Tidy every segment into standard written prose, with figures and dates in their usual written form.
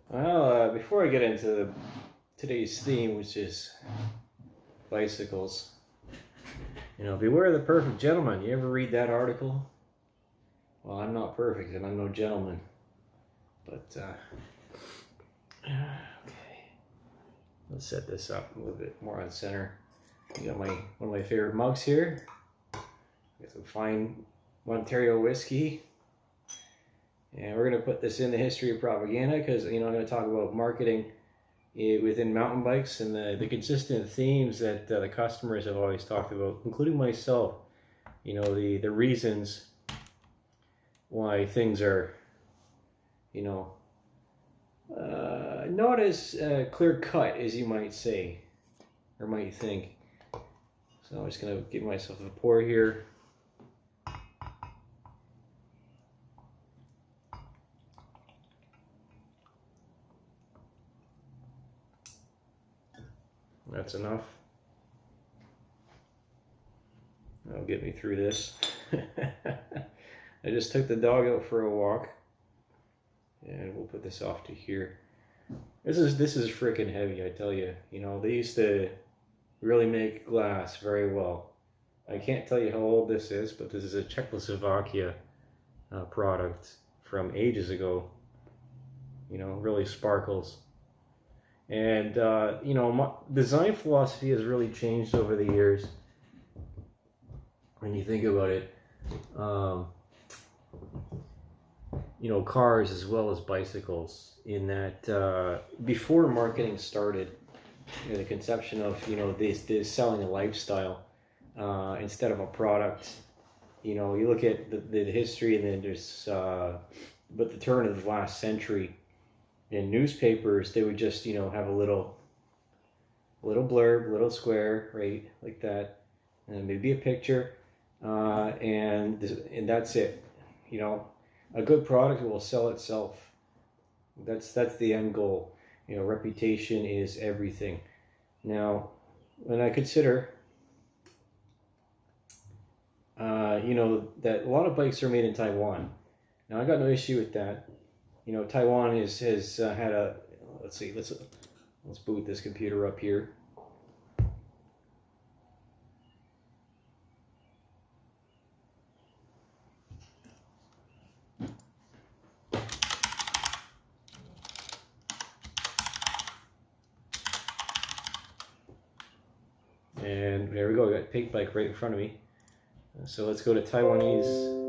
Well, before I get into today's theme, which is bicycles, beware the perfect gentleman. You ever read that article? Well, I'm not perfect and I'm no gentleman. But, okay. Let's set this up a little bit more on center. You got one of my favorite mugs here. Got some fine Ontario whiskey. And we're going to put this in the history of propaganda because, I'm going to talk about marketing within mountain bikes and the consistent themes that the customers have always talked about, including myself. The reasons why things are, not as clear cut as you might say or might think. So I'm just going to give myself a pour here. That's enough. That'll get me through this. I just took the dog out for a walk, and we'll put this off to here. This is freaking heavy, I tell you. They used to really make glass very well. I can't tell you how old this is, but this is a Czechoslovakia product from ages ago. Really sparkles. And, my design philosophy has really changed over the years. When you think about it, cars as well as bicycles, in that before marketing started, the conception of, this selling a lifestyle instead of a product. You look at the history, and then there's, but the turn of the last century, in newspapers, they would just, have a little blurb, little square, right, like that, and maybe a picture, and that's it. A good product will sell itself. That's the end goal. Reputation is everything. Now, when I consider, that a lot of bikes are made in Taiwan. Now, I got no issue with that. Taiwan has had a, let's boot this computer up here. And there we go, we got Pink Bike right in front of me. So let's go to Taiwanese.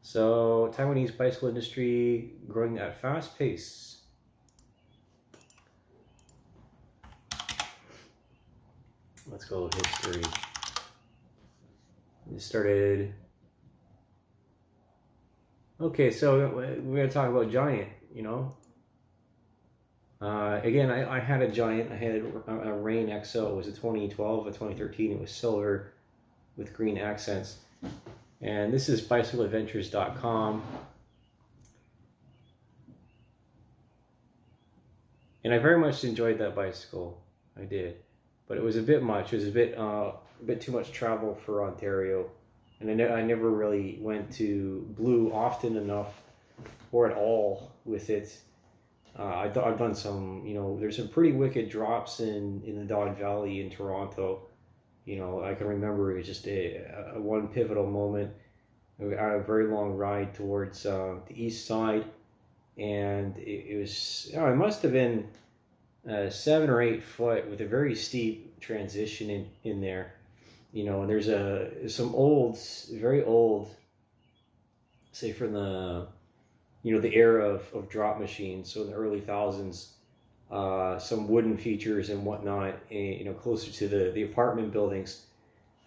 So, Taiwanese bicycle industry growing at a fast pace. Let's go history. It started. Okay, so we're going to talk about Giant, Again, I had a Giant. I had a Rain XO. It was a 2012, a 2013. It was silver with green accents. And this is bicycleadventures.com. And I very much enjoyed that bicycle. I did. But it was a bit much. It was a bit too much travel for Ontario. And I never really went to Blue often enough or at all with it. I've done some, there's some pretty wicked drops in the Don Valley in Toronto. I can remember it was just a one pivotal moment. I had a very long ride towards the east side, and it was, it must have been 7 or 8 foot with a very steep transition in there. And there's some very old, say from the, the era of drop machines, so in the early thousands, some wooden features and whatnot, closer to the apartment buildings.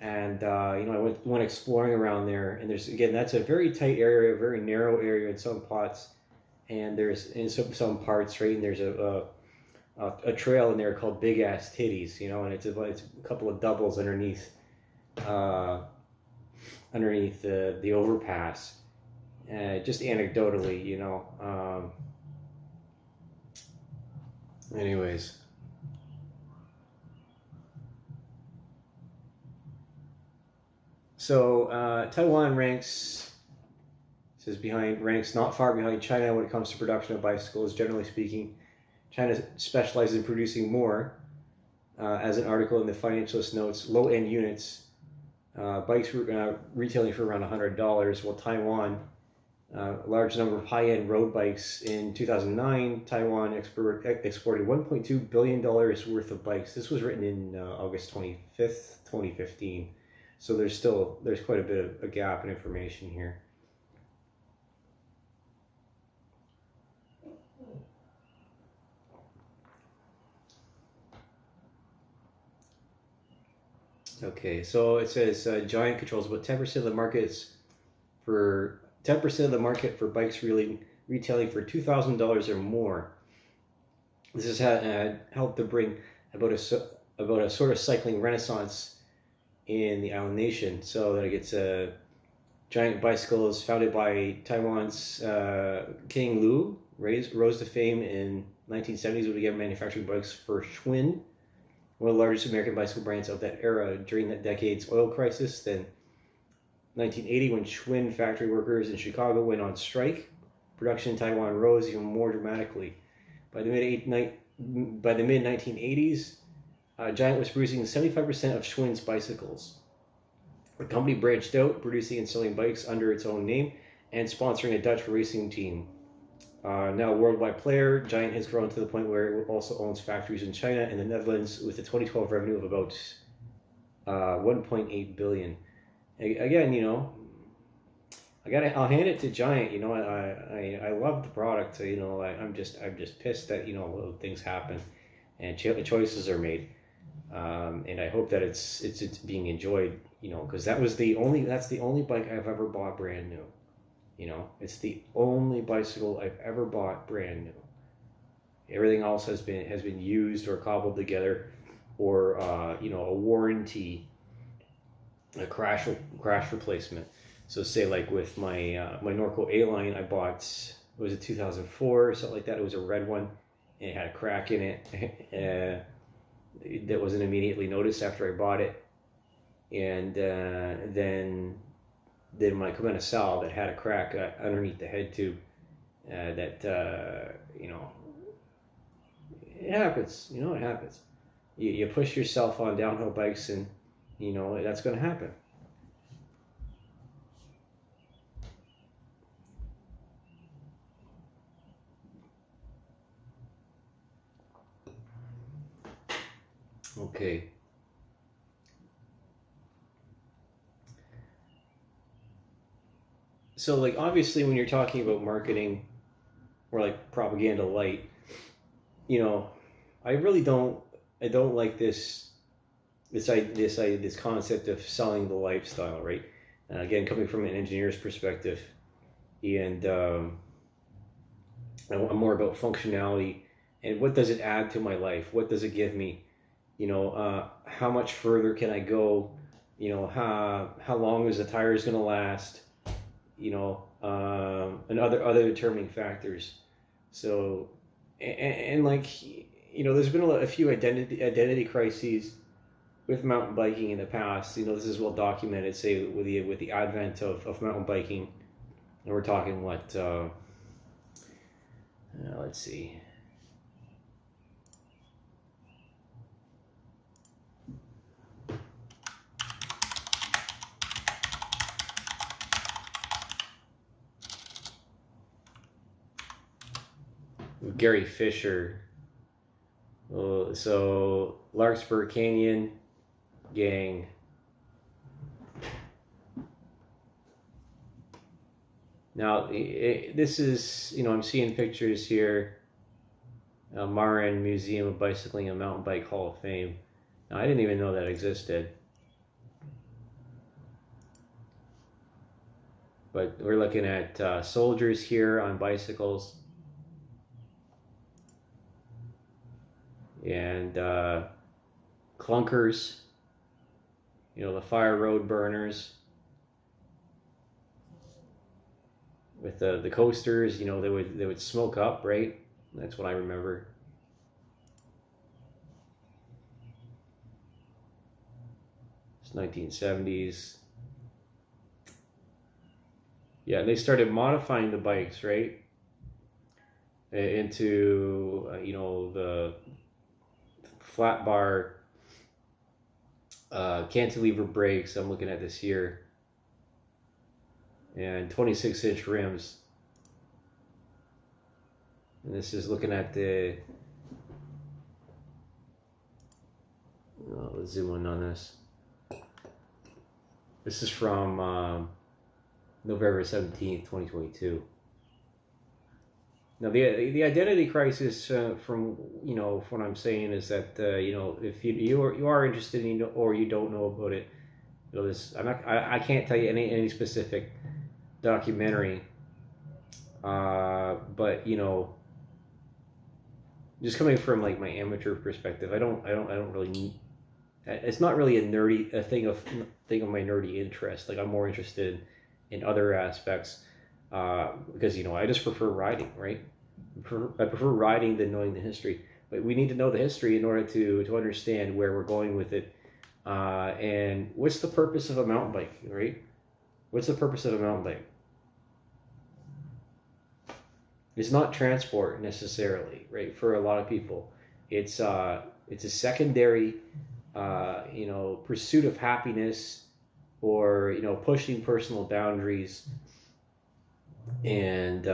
And, I went exploring around there, and that's a very tight area, a very narrow area in some spots, and there's in some parts, right, and there's a trail in there called Big Ass Titties, and it's a couple of doubles underneath the overpass. Just anecdotally, anyways. So Taiwan ranks not far behind China when it comes to production of bicycles. Generally speaking, China specializes in producing more. As an article in the Financialist notes, low-end units, bikes retailing for around $100, while Taiwan, a large number of high-end road bikes. In 2009, Taiwan exported $1.2 billion worth of bikes. This was written in August 25th, 2015. So there's quite a bit of a gap in information here. Okay, so it says Giant controls about 10% of the markets for 10% of the market for bikes retailing for $2,000 or more. This has helped to bring about a sort of cycling renaissance in the island nation. So that it gets Giant bicycles founded by Taiwan's King Lu rose to fame in 1970s when he began manufacturing bikes for Schwinn, one of the largest American bicycle brands of that era. During that decade's oil crisis, then 1980, when Schwinn factory workers in Chicago went on strike, production in Taiwan rose even more dramatically. By the mid-1980s, Giant was producing 75% of Schwinn's bicycles. The company branched out, producing and selling bikes under its own name and sponsoring a Dutch racing team. Now a worldwide player, Giant has grown to the point where it also owns factories in China and the Netherlands with a 2012 revenue of about $1.8 billion. Again, you know, I'll hand it to Giant. You know, I love the product. So, you know, I'm just pissed that, you know, little things happen and choices are made. And I hope that it's being enjoyed. You know, because that's the only bike I've ever bought brand new. You know, it's the only bicycle I've ever bought brand new. Everything else has been used or cobbled together, or you know, a warranty, a crash replacement. So say like with my my Norco A-Line, I bought, was it 2004 or something like that? It was a red one, and it had a crack in it that wasn't immediately noticed after I bought it, and then my Cometa Sal that had a crack underneath the head tube. That you know, it happens. You know, it happens. You push yourself on downhill bikes, and you know that's going to happen. Okay. So, like, obviously, when you're talking about marketing or like propaganda light, you know, I don't like this concept of selling the lifestyle, right? Again, coming from an engineer's perspective, and I'm more about functionality and what does it add to my life? What does it give me? You know, how much further can I go? You know, how long is the tires going to last? You know, and other determining factors. So, and like, you know, there's been a few identity crises with mountain biking in the past. You know, this is well documented. Say with the advent of mountain biking, and we're talking what? Let's see. Gary Fisher. So Larkspur Canyon gang. Now this is, you know, I'm seeing pictures here. Marin Museum of Bicycling and Mountain Bike Hall of Fame. Now, I didn't even know that existed. But we're looking at soldiers here on bicycles. And clunkers, you know, the fire road burners with the coasters. You know, they would smoke up, right? That's what I remember. It's 1970s. Yeah, and they started modifying the bikes, right, into the flat bar cantilever brakes. I'm looking at this here, and 26-inch rims. And this is looking at the. Let's zoom in on this. This is from November 17th, 2022. Now, the identity crisis from what I'm saying is that if you are interested in or you don't know about it, this I can't tell you any specific documentary, but just coming from like my amateur perspective, I don't really need. It's not really a thing of my nerdy interest. Like I'm more interested in other aspects because I just prefer riding, right? I prefer riding than knowing the history. But we need to know the history in order to understand where we're going with it, and what's the purpose of a mountain bike, right? What's the purpose of a mountain bike? It's not transport necessarily, right? For a lot of people, it's a secondary, pursuit of happiness, or pushing personal boundaries, and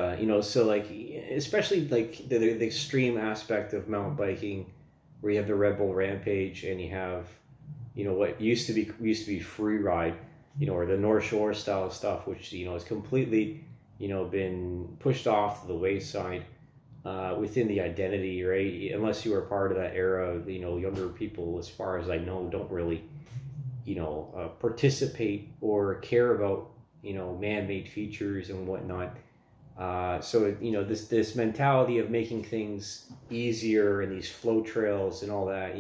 so like especially like the extreme aspect of mountain biking, where you have the Red Bull Rampage and you have what used to be free ride, or the North Shore style stuff, which is completely been pushed off to the wayside within the identity, right? Unless you were part of that era, younger people, as far as I know, don't really, participate or care about, man-made features and whatnot. So this mentality of making things easier and these flow trails and all that,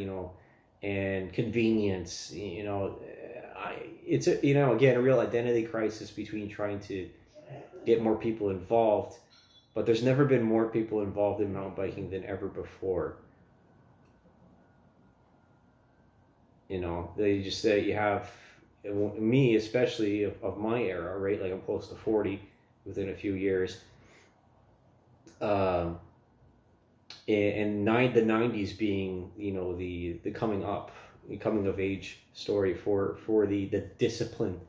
and convenience, it's again a real identity crisis between trying to get more people involved, but there's never been more people involved in mountain biking than ever before. They just say you have me, especially of my era, right? Like I'm close to 40 within a few years. And the 90s being, the coming of age story for the discipline.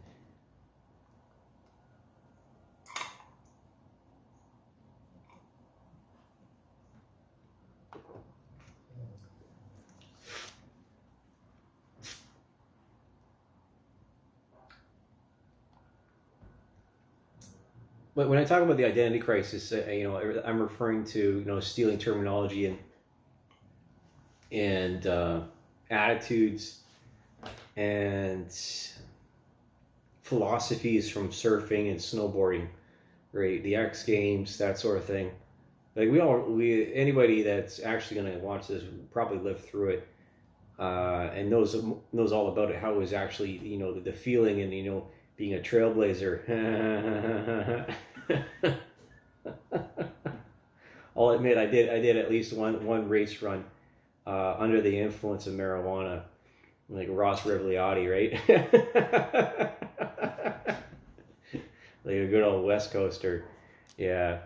But when I talk about the identity crisis, I'm referring to stealing terminology and attitudes and philosophies from surfing and snowboarding, right? The X Games, that sort of thing. Like anybody that's actually going to watch this probably lived through it and knows all about it. How it was actually the feeling and being a trailblazer. I'll admit I did at least one race run under the influence of marijuana, like Ross Reveliotti, right? Like a good old West Coaster, yeah.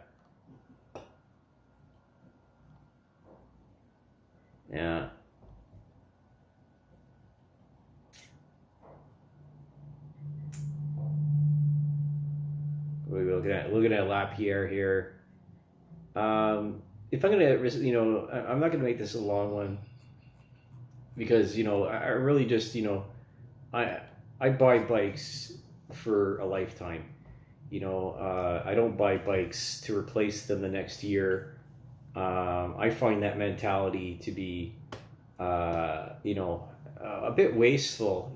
Yeah. We're looking at Lapierre here. If I'm gonna, I'm not gonna make this a long one because I really just I buy bikes for a lifetime. I don't buy bikes to replace them the next year. I find that mentality to be, a bit wasteful,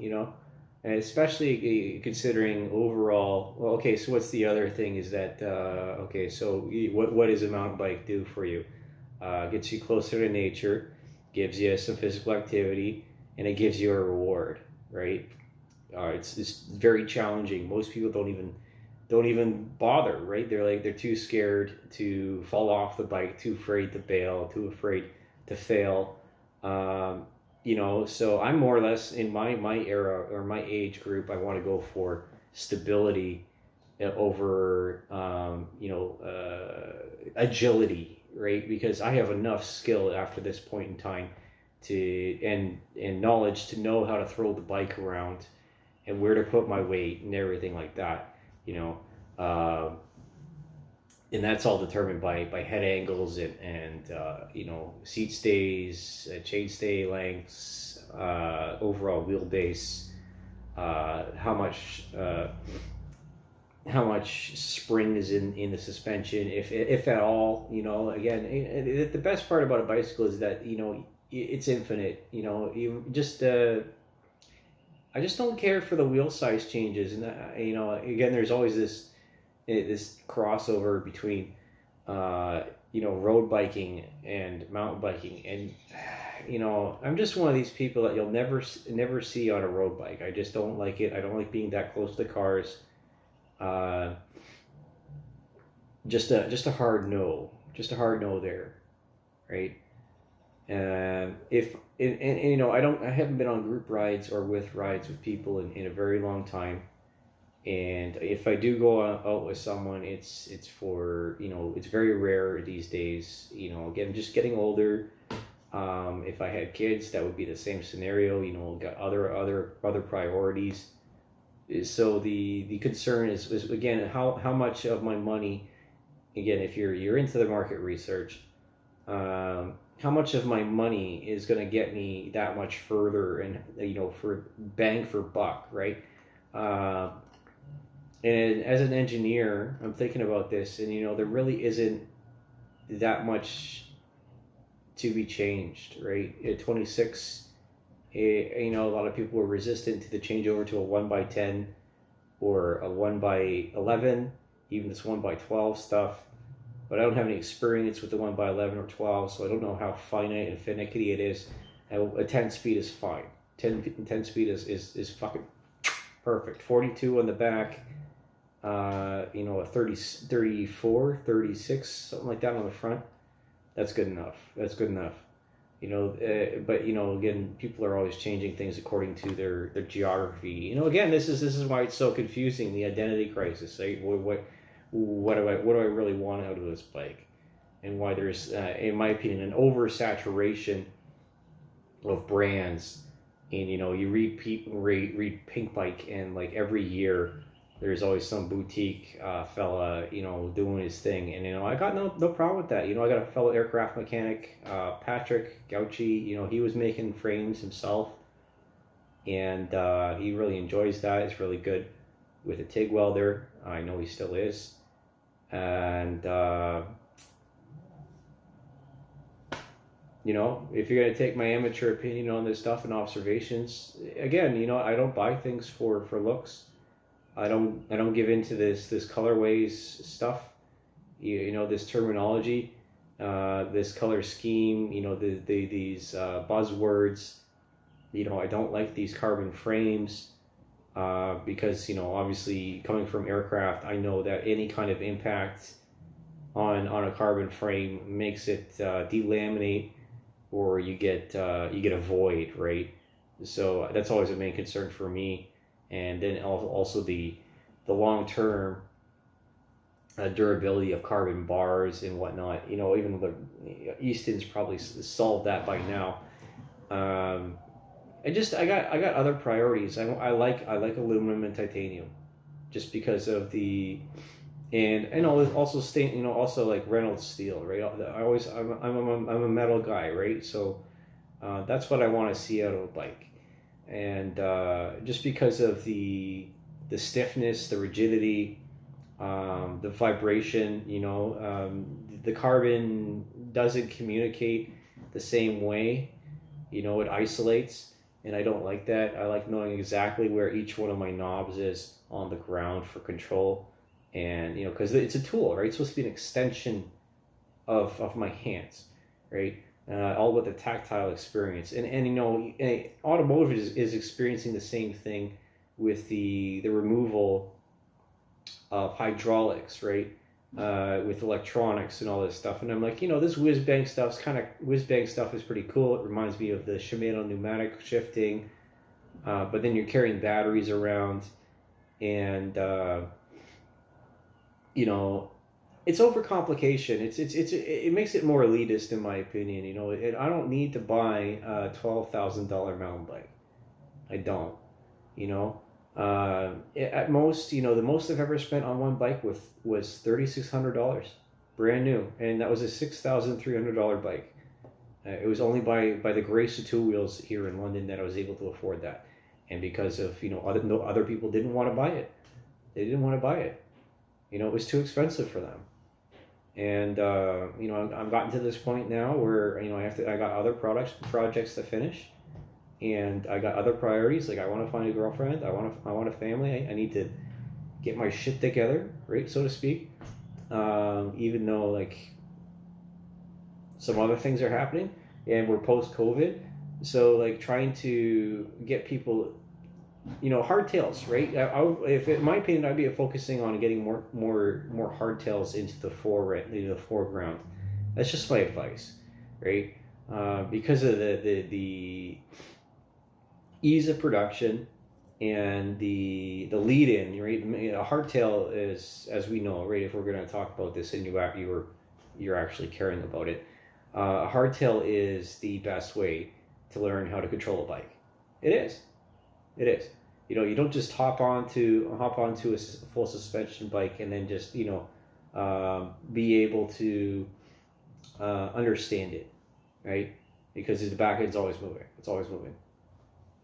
and especially considering overall. Well, okay, so what's the other thing is that, okay, so what does a mountain bike do for you? Gets you closer to nature, gives you some physical activity, and it gives you a reward, right? It's very challenging. Most people don't even bother, right? They're too scared to fall off the bike, too afraid to bail, too afraid to fail. So I'm more or less in my era or my age group. I want to go for stability over agility, right? Because I have enough skill after this point in time to and knowledge to know how to throw the bike around and where to put my weight and everything like that, you know. And that's all determined by head angles and seat stays, chain stay lengths, overall wheelbase, how much spring is in the suspension, if at all. Again, the best part about a bicycle is that it's infinite. You just I just don't care for the wheel size changes, and again, there's always this crossover between road biking and mountain biking, and I'm just one of these people that you'll never see on a road bike. I just don't like it. I don't like being that close to cars. Just a hard no, there, right? I haven't been on group rides or with rides with people in a very long time. And if I do go out with someone, it's for, it's very rare these days. Again, just getting older. If I had kids, that would be the same scenario. Got other priorities. So the concern is again, how much of my money, again, if you're into the market research, how much of my money is going to get me that much further, and for bang for buck, right? And as an engineer, I'm thinking about this, and there really isn't that much to be changed, right? At 26, a lot of people were resistant to the changeover to a 1x10 or a 1x11, even this 1x12 stuff. But I don't have any experience with the 1x11 or 12, so I don't know how finite and finicky it is. A 10 speed is fine. 10 speed is fucking perfect. 42 on the back. A 30, 34, 36, something like that on the front. That's good enough. But again, people are always changing things according to their geography. Again, this is why it's so confusing, the identity crisis, right? What do I really want out of this bike, and why there's, in my opinion, an oversaturation of brands. And you read Pink Bike, and like every year there's always some boutique fella doing his thing, and I got no problem with that. I got a fellow aircraft mechanic, Patrick Gauchi. He was making frames himself, and he really enjoys that. He's really good with a TIG welder. I know he still is. And if you're going to take my amateur opinion on this stuff and observations, again, I don't buy things for looks. I don't give into this colorways stuff, this terminology, this color scheme, these buzzwords. I don't like these carbon frames, because obviously, coming from aircraft, I know that any kind of impact on a carbon frame makes it delaminate, or you get a void, right? So that's always a main concern for me. And then also the long-term durability of carbon bars and whatnot. Even the Easton's probably solved that by now. I got other priorities. I like aluminum and titanium, just because of and also also like Reynolds steel, right? I'm a metal guy, right? So that's what I want to see out of a bike. And just because of the stiffness, the rigidity, the vibration, the carbon doesn't communicate the same way. It isolates, and I don't like that. I like knowing exactly where each one of my knobs is on the ground for control, and because it's a tool, right? It's supposed to be an extension of my hands, right? All about the tactile experience, and automotive is experiencing the same thing with the removal of hydraulics, right? With electronics and all this stuff, and I'm like, this whiz bang stuff is pretty cool. It reminds me of the Shimano pneumatic shifting, but then you're carrying batteries around, and you know, it's overcomplication. It makes it more elitist in my opinion. You know, I don't need to buy a $12,000 mountain bike. I don't. You know, at most, you know, the most I've ever spent on one bike was $3,600, brand new, and that was a $6,300 bike. It was only by the grace of two wheels here in London that I was able to afford that, and because of, you know, other people didn't want to buy it. They didn't want to buy it. You know, it was too expensive for them. And you know, I've gotten to this point now where, you know, I got other projects to finish, and I got other priorities. Like, I want to find a girlfriend. I want a family. I need to get my shit together, right, so to speak. Even though, like, some other things are happening, and we're post COVID, so like trying to get people, you know, hardtails, right? If in my opinion, I'd be focusing on getting more hardtails into the foreground. That's just my advice, right? Because of the ease of production and the lead in, right? A hardtail is, as we know, right? If we're going to talk about this, and you're actually caring about it, a hardtail is the best way to learn how to control a bike. It is. It is. You know, you don't just hop onto a full suspension bike and then just, you know, be able to understand it, right? Because the back end's always moving. It's always moving.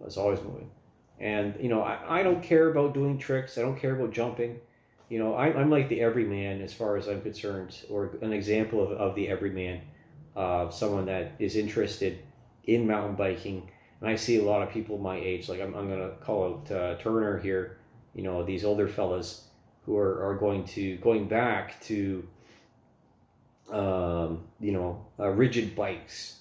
It's always moving. And, you know, I don't care about doing tricks. I don't care about jumping. You know, I'm like the everyman as far as I'm concerned, or an example of the everyman, of someone that is interested in mountain biking. And I see a lot of people my age, like I'm going to call out Turner here, you know, these older fellas who are going back to, you know, rigid bikes,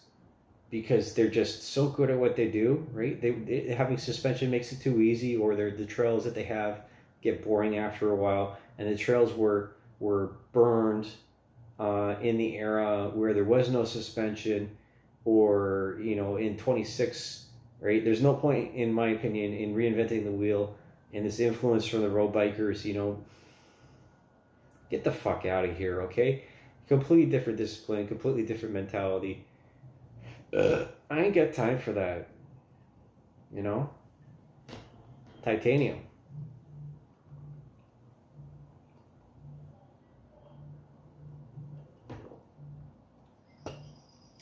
because they're just so good at what they do, right? Having suspension makes it too easy, or the trails that they have get boring after a while. And the trails were burned in the era where there was no suspension, or, you know, in 26, right? There's no point, in my opinion, in reinventing the wheel. And this influence from the road bikers, you know, get the fuck out of here, okay? Completely different discipline, completely different mentality. I ain't got time for that, you know? Titanium.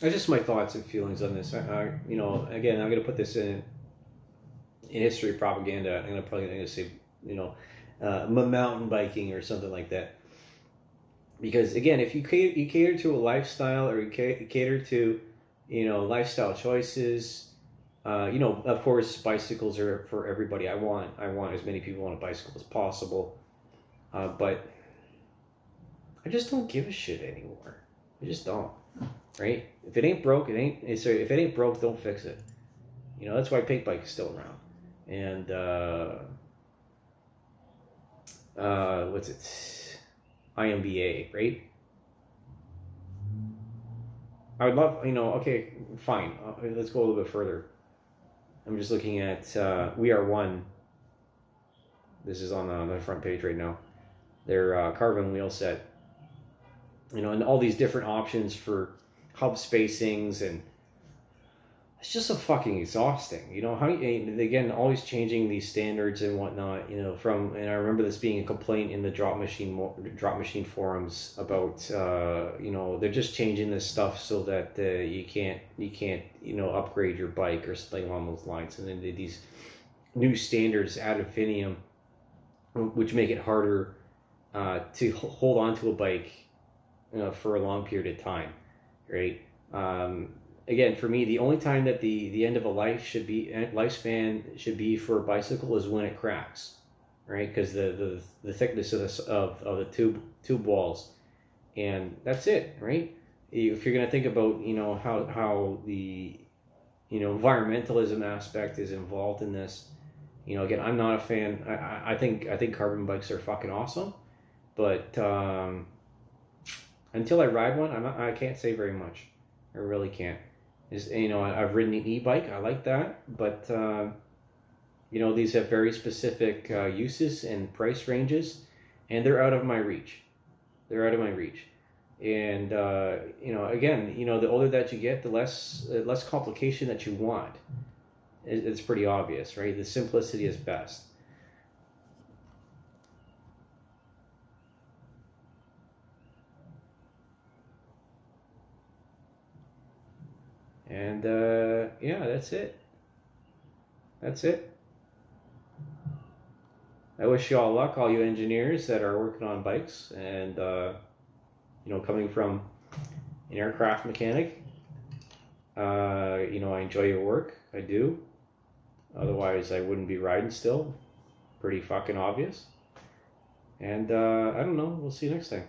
That's just my thoughts and feelings on this. You know, again, I'm going to put this in history propaganda. I'm going to say, you know, mountain biking or something like that. Because, again, if you cater to a lifestyle, or you cater to, you know, lifestyle choices, you know, of course, bicycles are for everybody. I want as many people on a bicycle as possible. But I just don't give a shit anymore. I just don't. Right? If it ain't broke, it ain't. Sorry, if it ain't broke, don't fix it. You know, that's why Pink Bike is still around. And what's it? IMBA, right? I would love, you know. Okay, fine. Let's go a little bit further. I'm just looking at We Are One. This is on the front page right now. Their carbon wheel set. You know, and all these different options for hub spacings, and it's just so fucking exhausting. You know, how, again, always changing these standards and whatnot, you know, and I remember this being a complaint in the drop machine forums about, you know, they're just changing this stuff so that you can't, you know, upgrade your bike or something along those lines. And then these new standards ad infinitum, which make it harder to hold on to a bike, you know, for a long period of time, right? Again, for me, the only time that the end of a lifespan should be for a bicycle is when it cracks, right? Because the thickness of the tube walls, and that's it, right? If you're gonna think about, you know, how the, you know, environmentalism aspect is involved in this, you know, again, I'm not a fan. I think carbon bikes are fucking awesome, but until I ride one, I can't say very much. I really can't. You know, I've ridden an e-bike. I like that, but you know, these have very specific uses and price ranges, and they're out of my reach. They're out of my reach. And you know, again, you know, the older that you get, the less complication that you want. It's pretty obvious, right? The simplicity is best. And yeah, that's it. That's it. I wish you all luck, all you engineers that are working on bikes, and you know, coming from an aircraft mechanic, you know, I enjoy your work. I do. Otherwise, I wouldn't be riding still. Pretty fucking obvious. And I don't know. We'll see you next time.